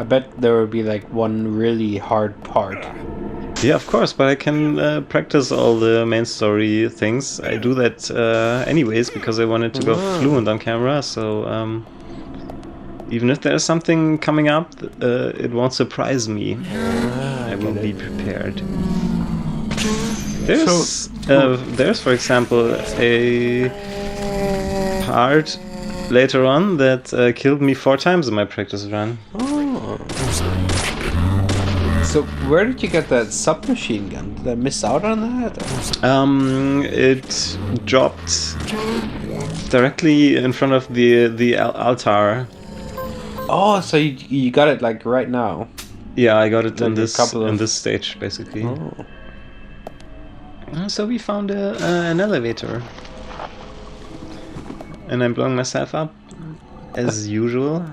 I bet there would be like one really hard part. Yeah, of course, but I can practice all the main story things. I do that anyways because I wanted to go fluent on camera, so even if there's something coming up, it won't surprise me. I will be prepared. There's, for example, a part later on that killed me 4 times in my practice run. Oh. So where did you get that submachine gun? Did I miss out on that? It dropped directly in front of the altar. Oh, so you got it like right now? Yeah, I got it in this stage basically. Oh. So we found an elevator, and I'm blowing myself up as usual.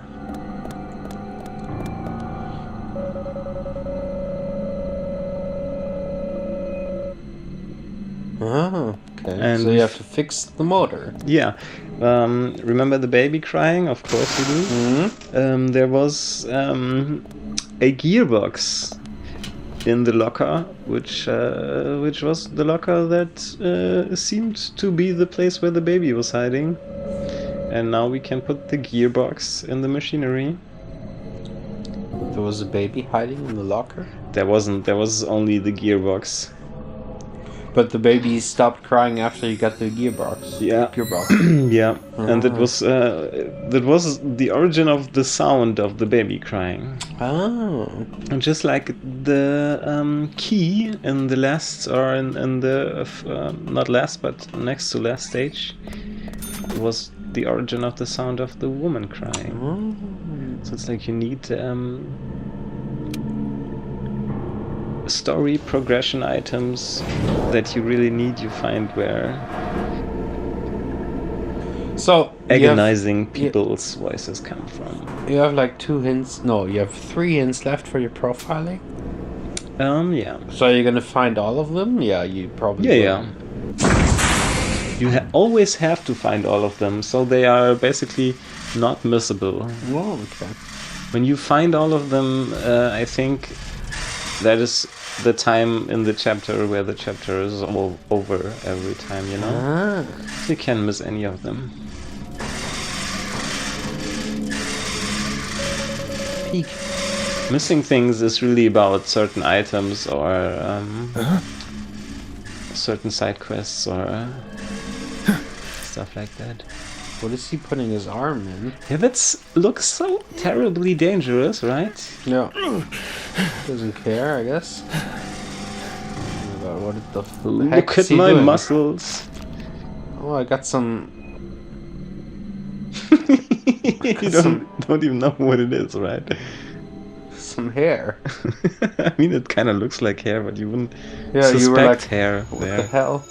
Oh, okay. And so you have to fix the motor. Yeah. Remember the baby crying? Of course you do. Mm-hmm. There was a gearbox in the locker, which was the locker that seemed to be the place where the baby was hiding. And now we can put the gearbox in the machinery. There was a baby hiding in the locker? There wasn't. There was only the gearbox. But the baby stopped crying after you got the gearbox. Yeah. Gearbox. Yeah. And that was the origin of the sound of the baby crying. Oh. And just like the key in the last, or in the not last but next to last stage, was the origin of the sound of the woman crying. Oh. So it's like you need story progression items that you really need. You find where so agonizing people's voices come from. You have like 2 hints. No, you have 3 hints left for your profiling. Yeah. So you're gonna find all of them? Yeah, you probably. Yeah, will. yeah. You always have to find all of them, so they are basically not missable. Oh, okay. When you find all of them, I think that is the time in the chapter where the chapter is all over every time, you know? Ah. You can't miss any of them. Peek. Missing things is really about certain items or certain side quests or stuff like that. What is he putting his arm in? Yeah, that looks so terribly dangerous, right? Yeah. Doesn't care, I guess. Oh God, what the heck Look is at he my doing? muscles. Oh, I got some. You don't even know what it is, right? Some hair. I mean, it kind of looks like hair, but you wouldn't Yeah, suspect you were like, hair what there. the hell?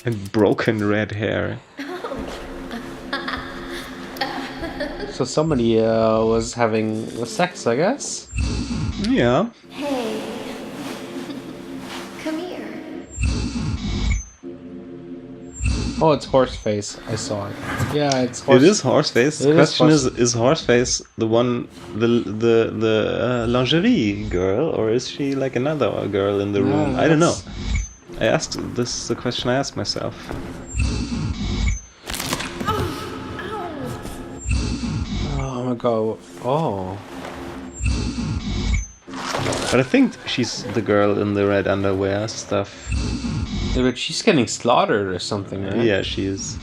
And broken red hair. So somebody was having sex, I guess? Yeah. Hey. Come here. Oh, it's Horseface. I saw it. Yeah, it's Horseface. It is Horseface. The It question is is Horseface the one, the lingerie girl, or is she like another girl in the room? I don't know. I asked, this is the question I asked myself. Oh my God. Oh. But I think she's the girl in the red underwear stuff. Yeah, but she's getting slaughtered or something, right? Yeah, she is.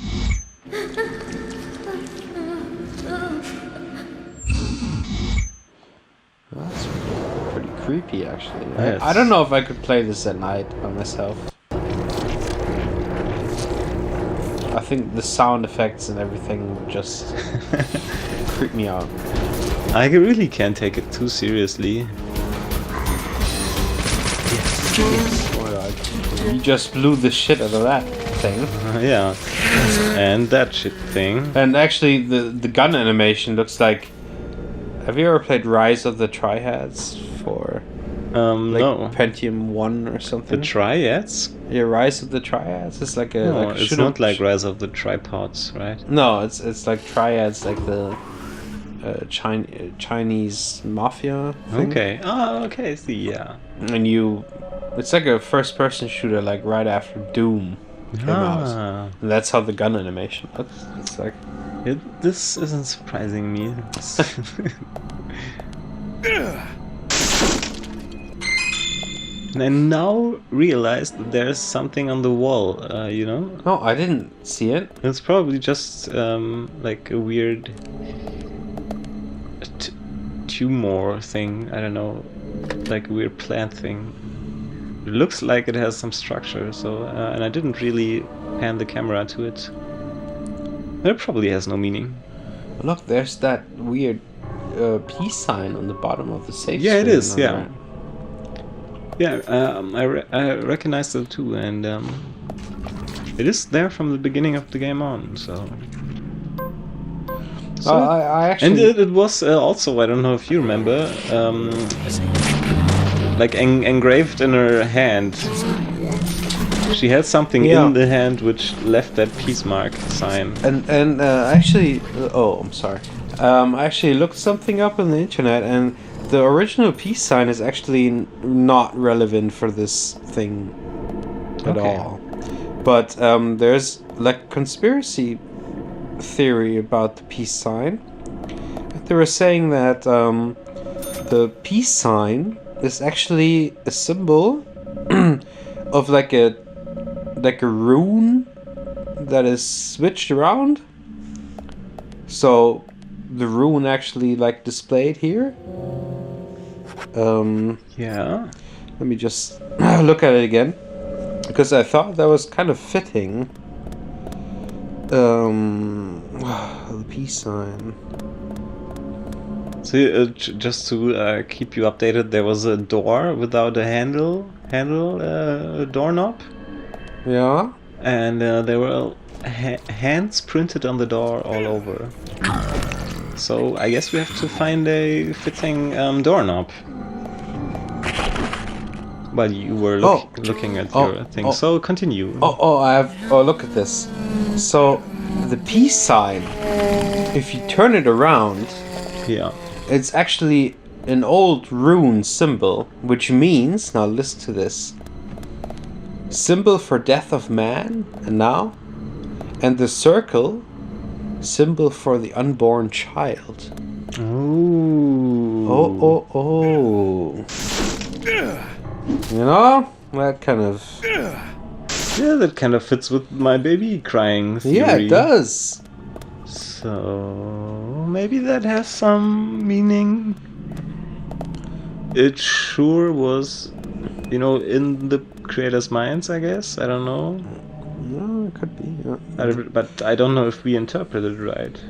That's pretty creepy, actually. Yes. I don't know if I could play this at night by myself. I think the sound effects and everything would just creep me out. I really can't take it too seriously. Oh my God. You just blew the shit out of that thing. Yeah. And that shit thing. And actually, the gun animation looks like... Have you ever played Rise of the Triads for... like no. Pentium 1 or The something? Triads? Yeah, Rise of the Triads. It's like a... No, like it's shoot 'em- not like Rise of the Tripods, right? No, it's like Triads, like the Chinese mafia thing. Okay. Oh, okay. I see. Yeah. And it's like a first-person shooter, like right after Doom came out. And that's how the gun animation looks. It's like this isn't surprising me. And I now realized that there's something on the wall, you know? No, I didn't see it. It's probably just like a weird tumor thing, I don't know, like a weird plant thing. It looks like it has some structure, so, and I didn't really pan the camera to it. But it probably has no meaning. Look, there's that weird peace sign on the bottom of the safe. Yeah, it is, yeah. Right. Yeah, I recognized it too, and it is there from the beginning of the game on. So I actually, and it was also, I don't know if you remember, like engraved in her hand. She had something in the hand which left that peace mark sign. And actually, oh, I'm sorry. I actually looked something up on the internet, and the original peace sign is actually not relevant for this thing at all. But there's like conspiracy theory about the peace sign. They were saying that the peace sign is actually a symbol of like a rune that is switched around. So the rune actually like displayed here. Yeah. Let me just look at it again, because I thought that was kind of fitting. The peace sign. So just to keep you updated, there was a door without a handle doorknob. Yeah. And there were hands printed on the door all over. So I guess we have to find a fitting doorknob. While you were looking at your thing, so continue. Look at this. So the peace sign, if you turn it around, yeah, it's actually an old rune symbol, which means, now listen to this, symbol for death of man, and the circle, symbol for the unborn child. Ooh. Oh. You know, that kind of... Yeah, that kind of fits with my baby crying theory. Yeah, it does. So maybe that has some meaning. It sure was, you know, in the creators' minds, I guess. I don't know. No, it could be. Yeah. But I don't know if we interpreted it right.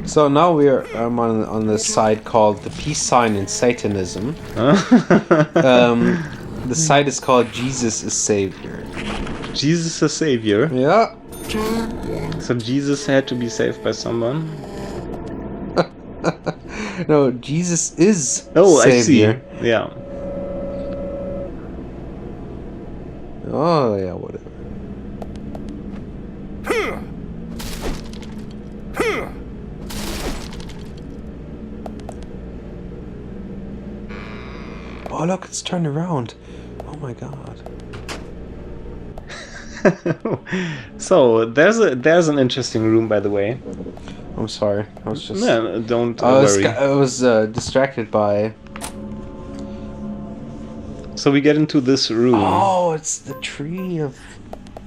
So now we're on the site called the Peace Sign in Satanism. The site is called Jesus is Savior. Jesus is Savior? Yeah. So Jesus had to be saved by someone? No, Jesus is Savior. I see. Yeah. Oh, yeah, whatever. Oh, look, it's turned around. Oh my god. So, there's an interesting room, by the way. I'm sorry. I was just... No, don't worry. I was distracted by... So we get into this room. Oh, it's the tree of...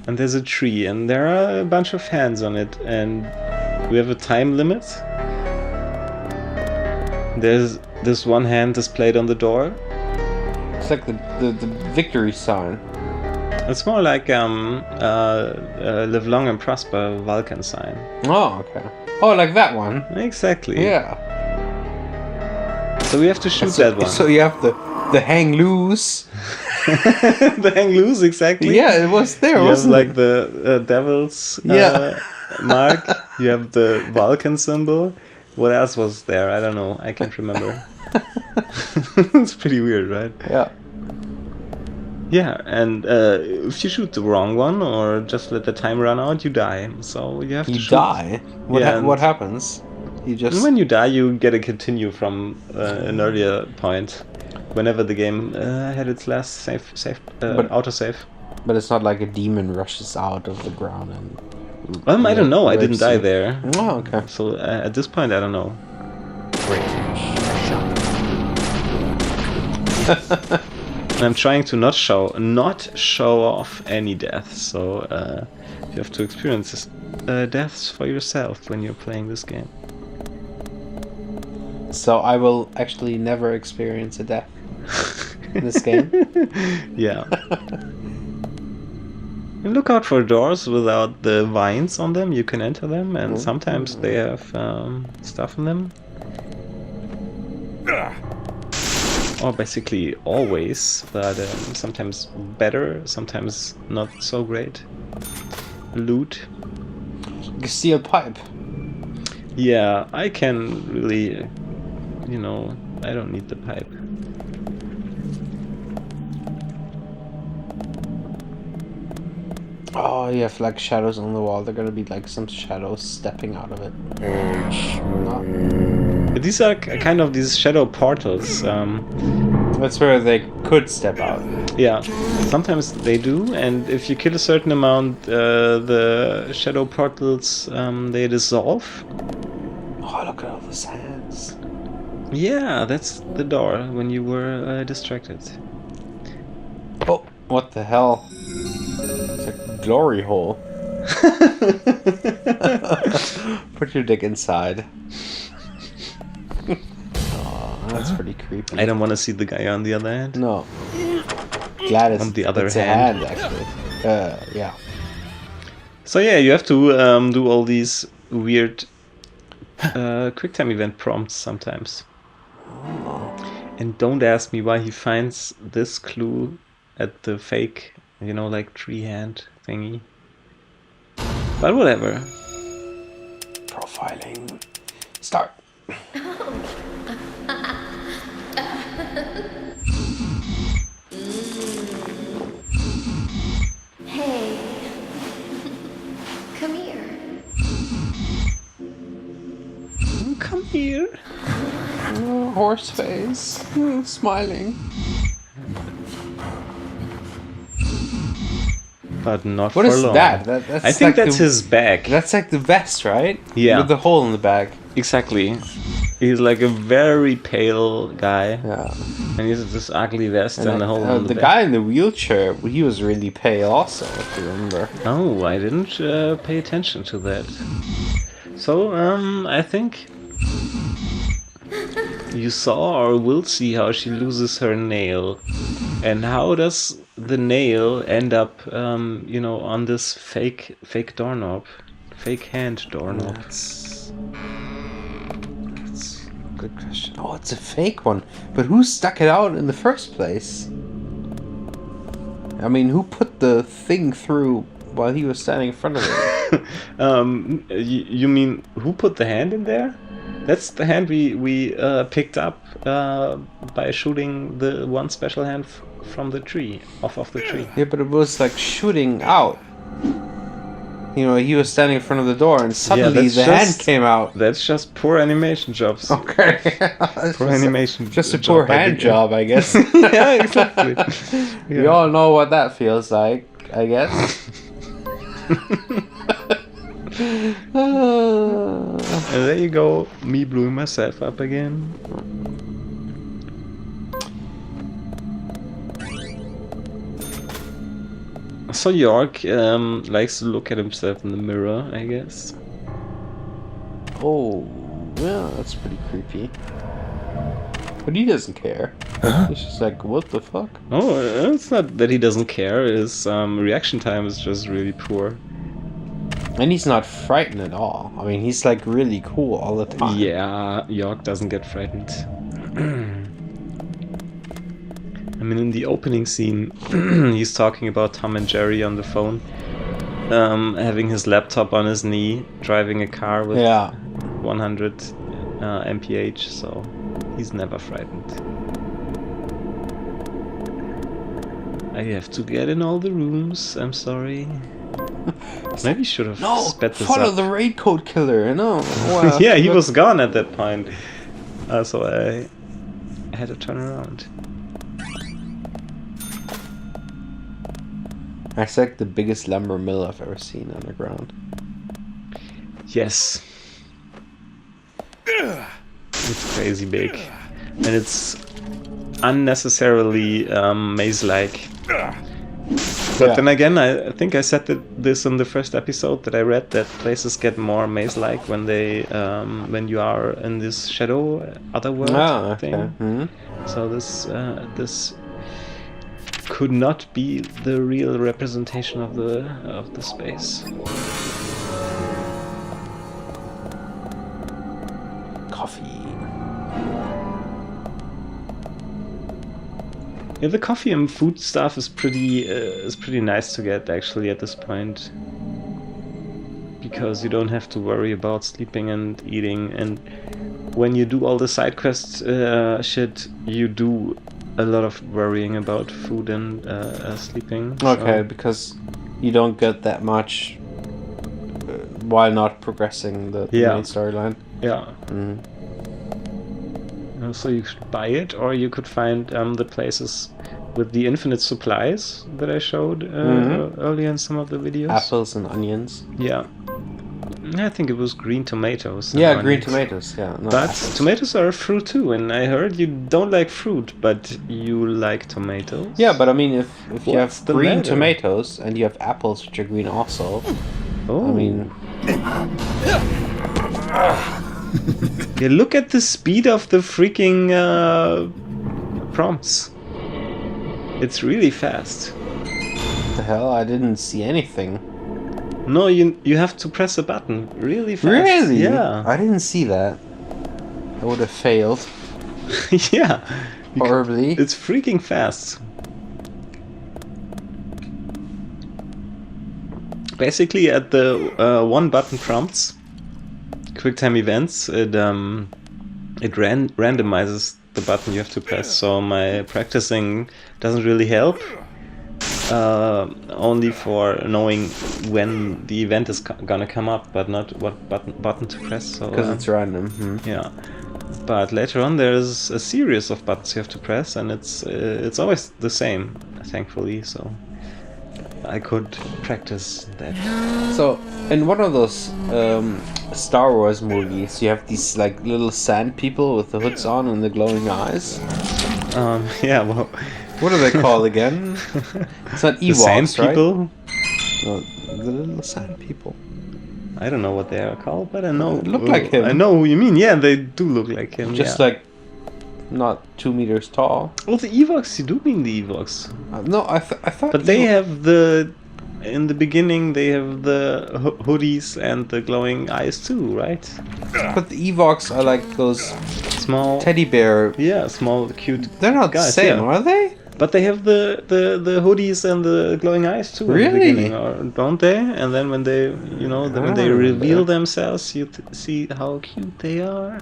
And there's a tree, and there are a bunch of hands on it, and we have a time limit. There's this one hand displayed on the door. It's like the victory sign. It's more like live long and prosper Vulcan sign. Oh, okay. Oh, like that one? Exactly. Yeah. So we have to shoot that one. So you have the hang loose. The hang loose, exactly. Yeah, it was there, wasn't it? You have like the devil's mark. You have the Vulcan symbol. What else was there? I don't know. I can't remember. It's pretty weird, right? Yeah. Yeah, and if you shoot the wrong one or just let the time run out, you die. So you have to shoot. Die? What happens? You just When you die, you get a continue from an earlier point. Whenever the game had its last autosave. But it's not like a demon rushes out of the ground and. I don't know. I didn't die you. there. Oh, okay. So at this point, I don't know. I'm trying to not show off any deaths. So you have to experience deaths for yourself when you're playing this game. So I will actually never experience a death in this game. Yeah. And look out for doors without the vines on them. You can enter them, and sometimes they have stuff in them. Or basically always, but sometimes better, sometimes not so great. Loot. Steel pipe. Yeah, I can really, I don't need the pipe. Oh, you have like shadows on the wall. They're gonna be like some shadows stepping out of it. These are kind of these shadow portals. That's where they could step out. Yeah, sometimes they do, and if you kill a certain amount, the shadow portals they dissolve. Oh, look at all those hands. Yeah, that's the door when you were distracted. Oh, what the hell? It's a glory hole. Put your dick inside. Oh, that's pretty creepy. I don't want to see the guy on the other hand. No. Glad it's, On the other it's hand. a hand, actually. Yeah. So yeah, you have to do all these weird QuickTime event prompts sometimes. And don't ask me why he finds this clue at the fake, like tree hand thingy. But whatever. Profiling. Start. Hey. Come here. Come here. Oh, horse face. Smiling. But not What for is long. that? That's I think like that's his bag. That's like the vest, right? Yeah. With the hole in the back. Exactly. He's like a very pale guy. Yeah. And he has this ugly vest and a hole in the the back. guy in the wheelchair, he was really pale also, if you remember. Oh, I didn't pay attention to that. So, I think you saw or will see how she loses her nail. And how does the nail end up, on this fake doorknob? Fake hand doorknob. That's a good question. Oh, it's a fake one. But who stuck it out in the first place? I mean, who put the thing through while he was standing in front of it? You mean who put the hand in there? That's the hand we picked up by shooting the one special hand from the tree, off of the tree. Yeah, but it was like shooting out. He was standing in front of the door and suddenly the hand came out. That's just poor animation jobs. Okay. Poor animation. Just a poor hand job, I guess. Yeah, exactly. Yeah. We all know what that feels like, I guess. And there you go, me blowing myself up again. So York likes to look at himself in the mirror, I guess. Oh, yeah, that's pretty creepy. But he doesn't care. He's just like, what the fuck? Oh, it's not that he doesn't care, his reaction time is just really poor. And he's not frightened at all. I mean, he's like really cool all the time. Yeah, York doesn't get frightened. I mean, in the opening scene, he's talking about Tom and Jerry on the phone, having his laptop on his knee, driving a car with 100 mph, so he's never frightened. I have to get in all the rooms, I'm sorry. Maybe you should have sped this follow up. the raincoat killer. No. Wow. Yeah, he was gone at that point. So I had to turn around. That's like the biggest lumber mill I've ever seen underground. Yes. It's crazy big. And it's unnecessarily maze-like. But then again, I think I said this in the first episode that I read that places get more maze-like when they when you are in this shadow otherworld thing. Mm-hmm. So this could not be the real representation of the space. Coffee. Yeah, the coffee and food stuff is pretty nice to get actually at this point, because you don't have to worry about sleeping and eating, and when you do all the side quest shit, you do a lot of worrying about food and sleeping. Okay, so. because you don't get that much while not progressing the main storyline. Yeah. Mm. So you could buy it, or you could find the places with the infinite supplies that I showed earlier in some of the videos. Apples and onions. Yeah. I think it was green tomatoes. Yeah, green tomatoes. Yeah. No, but apples. tomatoes are a fruit too, and I heard you don't like fruit, but you like tomatoes. Yeah, but I mean, if you have green matter? tomatoes and you have apples which are green also, Oh. I mean. Yeah, look at the speed of the freaking prompts. It's really fast. What the hell? I didn't see anything. No, you have to press a button really fast. Really? Yeah. I didn't see that. I would have failed Yeah. horribly. It's freaking fast. Basically, at the one button prompts, QuickTime events, it randomizes the button you have to press. So my practicing doesn't really help. Only for knowing when the event is gonna come up, but not what button to press. So Because it's random. yeah. But later on, there's a series of buttons you have to press, and it's always the same, thankfully. So I could practice that. So, in one of those Star Wars movies, you have these like little sand people with the hoods on and the glowing eyes. Yeah, well, What are they called again? It's not the Ewoks, sand people. right? No, the little sand people. I don't know what they are called, but I know. Look like him. I know who you mean. Yeah, they do look like him. Just yeah. like not 2 meters tall. Oh, the Ewoks. You do mean the Ewoks. No, I thought. But they have the. In the beginning, they have the hoodies and the glowing eyes too, right? But the Ewoks are like those Small. teddy bear. Yeah, small, cute. They're not the guys, same, yeah. are they? But they have the hoodies and the glowing eyes too. In the Really? beginning, or don't they? And then when they, when they reveal themselves, you see how cute they are.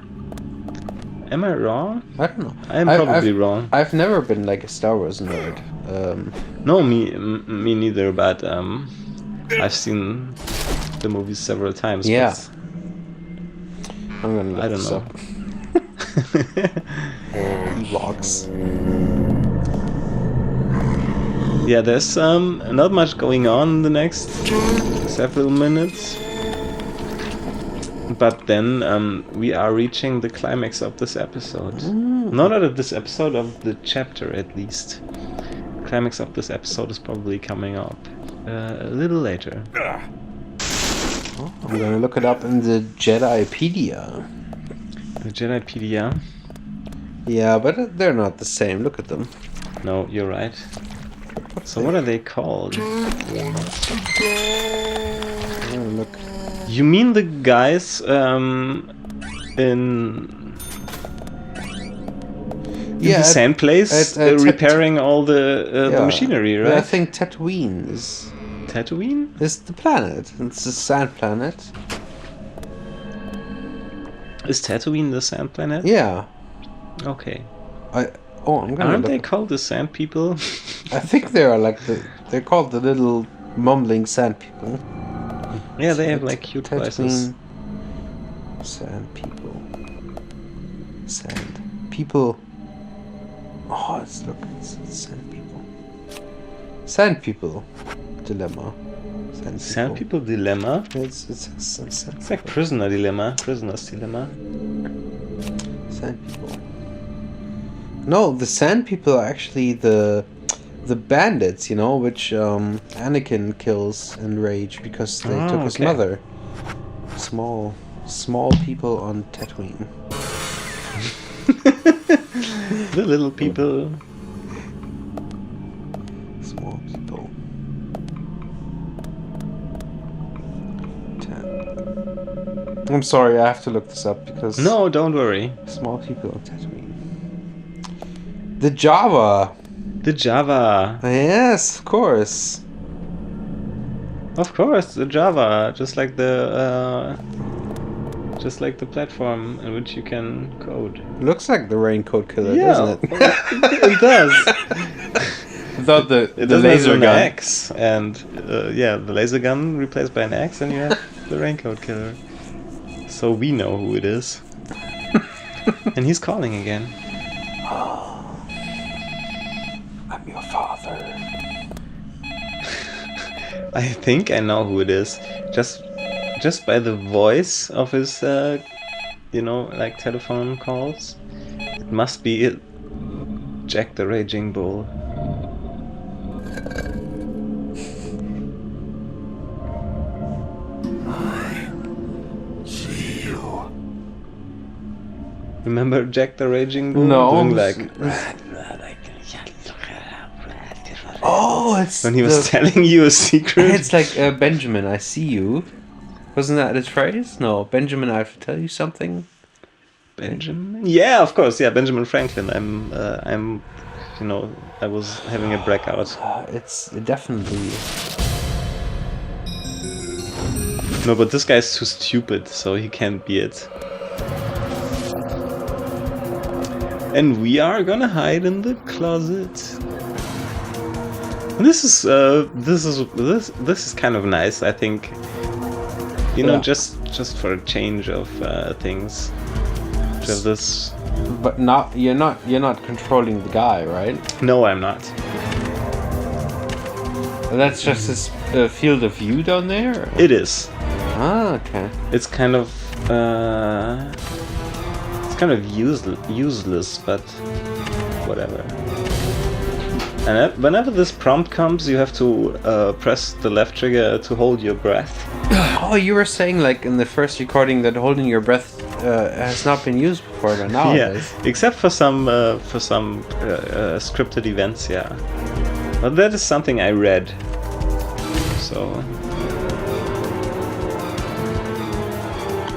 Am I wrong? I don't know. I'm probably wrong. I've never been like a Star Wars nerd. No, me neither. But I've seen the movies several times. Yeah. but I'm gonna look I don't this know. up. Ewoks. Yeah, there's not much going on in the next several minutes. But then we are reaching the climax of this episode. No, not of this episode, of the chapter at least. Climax of this episode is probably coming up a little later. Oh, I'm gonna look it up in the Jedipedia. The Jedipedia? Yeah, but they're not the same. Look at them. No, you're right. So what are they called? I'm gonna look. You mean the guys in the sand place at repairing all the machinery, right? Yeah, I think Tatooine is Tatooine? the planet. It's the sand planet. Is Tatooine the sand planet? Yeah. Okay. I'm gonna Aren't look. they called the sand people? I think they are like they're called the little mumbling sand people. Yeah, they have like cute voices. Sand people. Sand people. Oh, it's sand people. Sand people dilemma. Sand people dilemma. It's like prisoner dilemma. Prisoner's dilemma. Sand people. No, the sand people are actually the bandits, you know, which Anakin kills in Rage because they took his mother. Small people on Tatooine. The little people. Small people. I'm sorry, I have to look this up because... No, don't worry. Small people on Tatooine. The Java. The Java. Yes, of course. Of course, the Java, just like the platform in which you can code. Looks like the raincoat killer, doesn't it? It does. I thought the laser gun axe, and the laser gun replaced by an axe, and you have the raincoat killer. So we know who it is. And he's calling again. I'm your father. I think I know who it is. Just by the voice of his, like telephone calls. It must be Jack the Raging Bull. I see you. Remember Jack the Raging Bull? No. Doing like... Oh, it's when he was telling you a secret. It's like Benjamin, I see you. Wasn't that his phrase? No, Benjamin, I have to tell you something. Benjamin? Yeah, of course. Yeah, Benjamin Franklin. I was having a breakout. It's definitely... No, but this guy's too stupid, so he can't be it. And we are gonna hide in the closet. And this is kind of nice, I think. Just for a change of things. Just this. But you're not controlling the guy, right? No, I'm not. That's just his field of view down there? It is. Ah, okay. It's kind of useless, but whatever. And whenever this prompt comes, you have to press the left trigger to hold your breath. Oh, you were saying like in the first recording that holding your breath has not been used before, but now it is. Except for some scripted events, yeah. But that is something I read. So.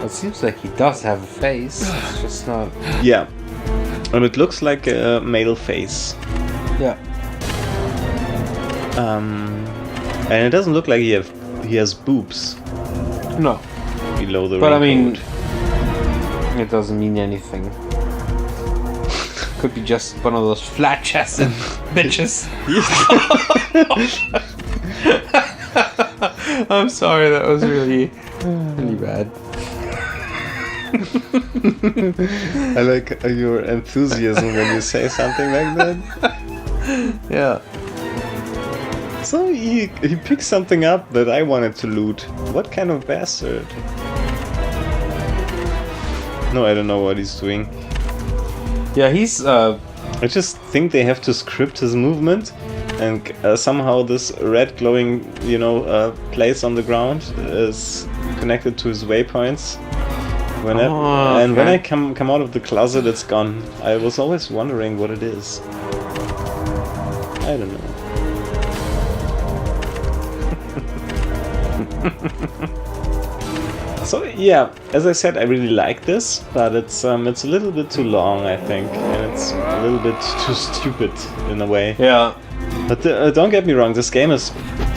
It seems like he does have a face. It's just not. Yeah, and it looks like a male face. Yeah. And it doesn't look like he has boobs. No. Below the. But raincoat. I mean, it doesn't mean anything. Could be just one of those flat-chested bitches. I'm sorry, that was really bad. I like your enthusiasm when you say something like that. Yeah. So he picked something up that I wanted to loot. What kind of bastard? No, I don't know what he's doing. Yeah, he's I just think they have to script his movement, and somehow this red glowing, place on the ground is connected to his waypoints. When I come out of the closet, it's gone. I was always wondering what it is. I don't know. So yeah, as I said, I really like this, but it's a little bit too long, I think, and it's a little bit too stupid in a way. Yeah. But don't get me wrong, this game is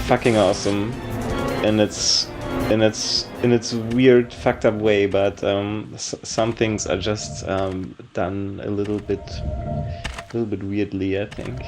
fucking awesome, in its weird, fucked up way. But some things are just done a little bit weirdly, I think.